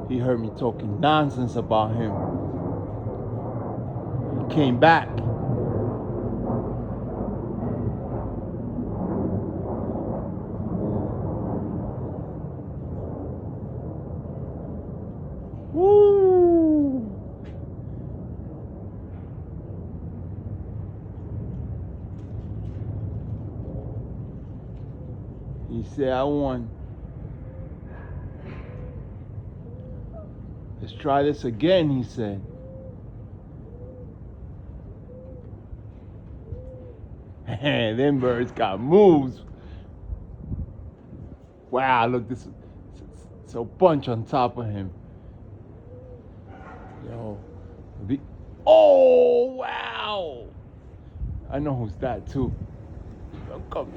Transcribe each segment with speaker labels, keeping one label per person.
Speaker 1: He heard me talking nonsense about him. He came back. Woo! He said, I won. Let's try this again, he said. Them birds got moves. Wow, look, this it's a bunch on top of him. Yo. Oh, wow. I know who's that, too. Don't come.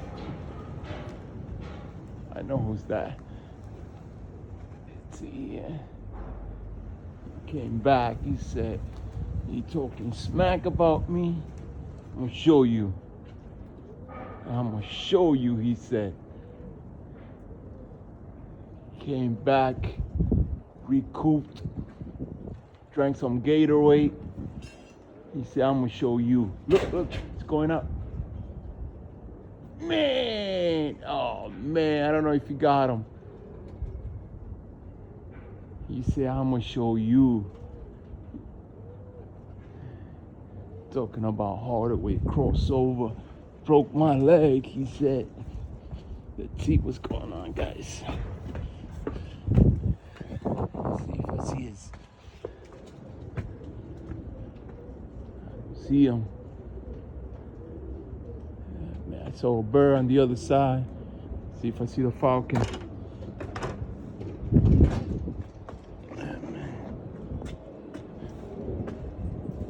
Speaker 1: I know who's that. Let's see. He came back. He said, you talking smack about me? I'm gonna show you. I'm gonna show you, he said. Came back, recouped, drank some Gatorade. He said, I'm gonna show you. Look, it's going up. Man, oh man, I don't know if you got him. He said, I'm gonna show you. Talking about Hardaway crossover. Broke my leg, he said. Let's see what's going on, guys. Let's see if I see his. See him. Yeah, man, I saw a bird on the other side. See if I see the falcon. Yeah, man.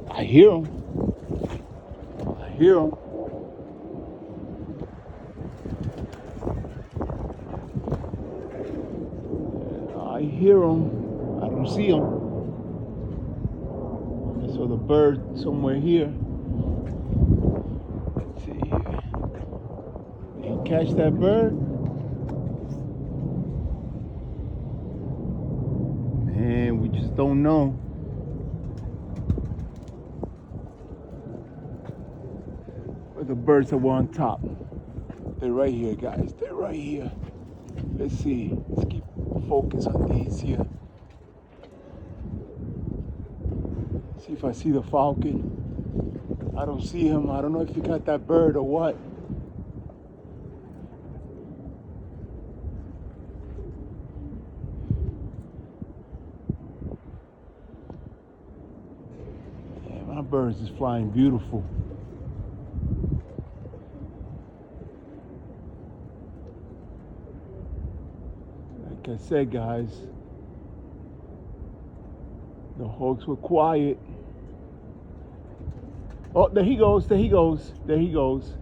Speaker 1: I hear him. I hear him. I hear him. I don't see him. I saw the bird somewhere here. Let's see here. Did he catch that bird? Man, we just don't know. Where the birds that were on top? They're right here, guys. They're right here. Let's see. Let's keep focus on these here. See if I see the falcon. I don't see him. I don't know if he got that bird or what. Yeah, my birds is flying beautiful. Like I said, guys, the hawks were quiet. Oh, there he goes, there he goes, there he goes.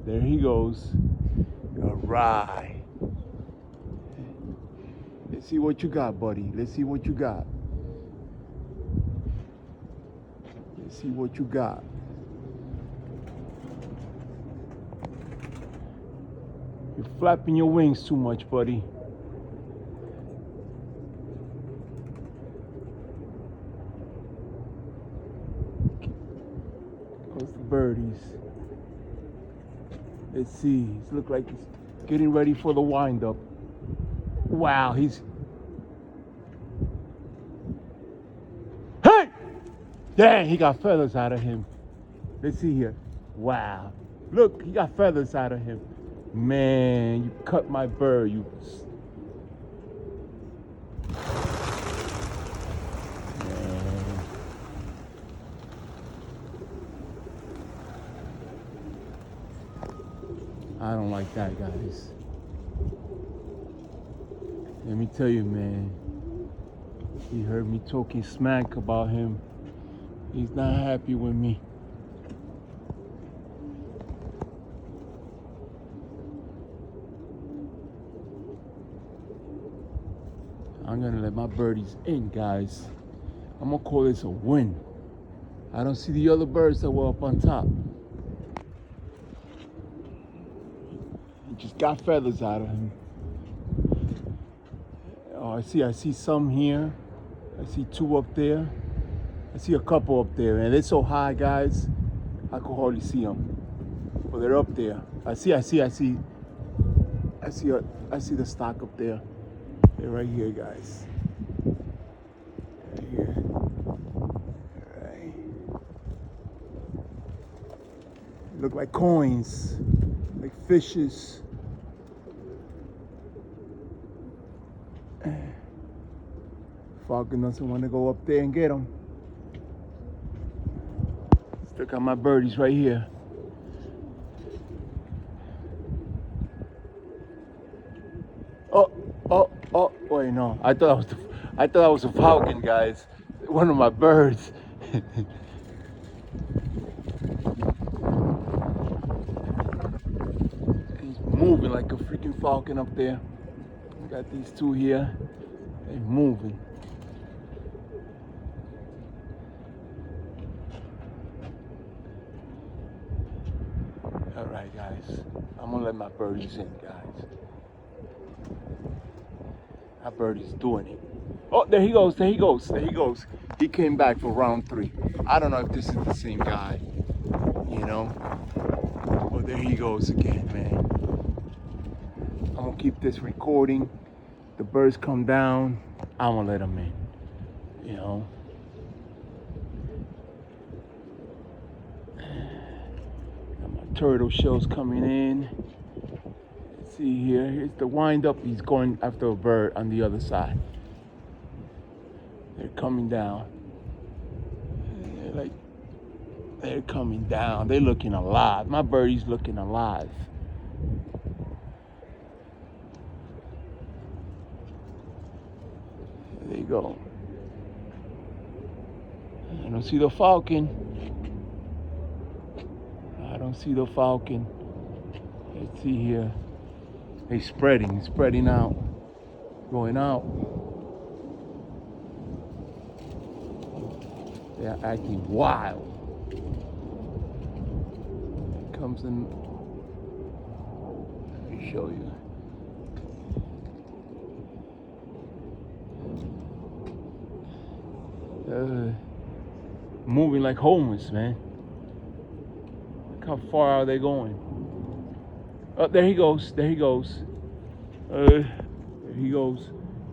Speaker 1: There he goes. All right. Let's see what you got, buddy. Let's see what you got. Let's see what you got. You're flapping your wings too much, buddy. Goes the birdies. Let's see. He looks like he's getting ready for the wind-up. Wow, he's... Hey! Dang, he got feathers out of him. Let's see here. Wow. Look, he got feathers out of him. Man, you cut my bird, you... Man. I don't like that, guys. Let me tell you, man. He heard me talking smack about him. He's not happy with me. I'm gonna let my birdies in, guys. I'm gonna call this a win. I don't see the other birds that were up on top. He just got feathers out of him. Oh, I see some here. I see two up there. I see a couple up there, and they're so high, guys. I could hardly see them, but they're up there. I see the stock up there. They're right here, guys. Right here. Right. Look like coins, like fishes. Falcon doesn't want to go up there and get them. Look at my birdies right here. Oh, wait, no. I thought that was a falcon, guys. One of my birds. He's moving like a freaking falcon up there. Got these two here. They're moving. All right, guys. I'm gonna let my birdies in, guys. My birdie's doing it. Oh, there he goes. He came back for round 3. I don't know if this is the same guy, you know. Oh, there he goes again, man. I'm gonna keep this recording. The birds come down, I'm gonna let them in, you know. Got my turtle shells coming in. Let's see here, here's the wind up. He's going after a bird on the other side. They're coming down. They're coming down. They're looking alive. My birdie's looking alive. There you go. I don't see the falcon. Let's see here. He's spreading out, going out. They're acting wild. It comes in. Let me show you. Moving like homeless, man. Look how far are they going? Oh, there he goes. There he goes.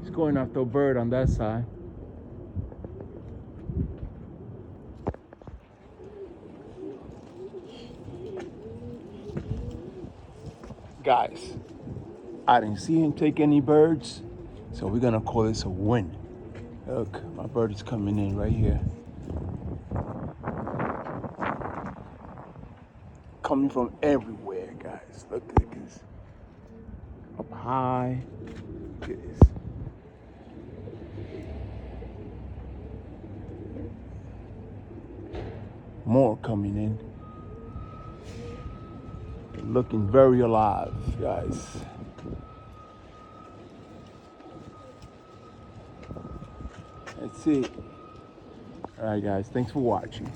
Speaker 1: He's going after a bird on that side. Guys, I didn't see him take any birds, so we're gonna call this a win. Look, my bird is coming in right here. Coming from everywhere, guys. Look at this. Up high. Look at this. More coming in. They're looking very alive, guys. That's it. All right, guys. Thanks for watching.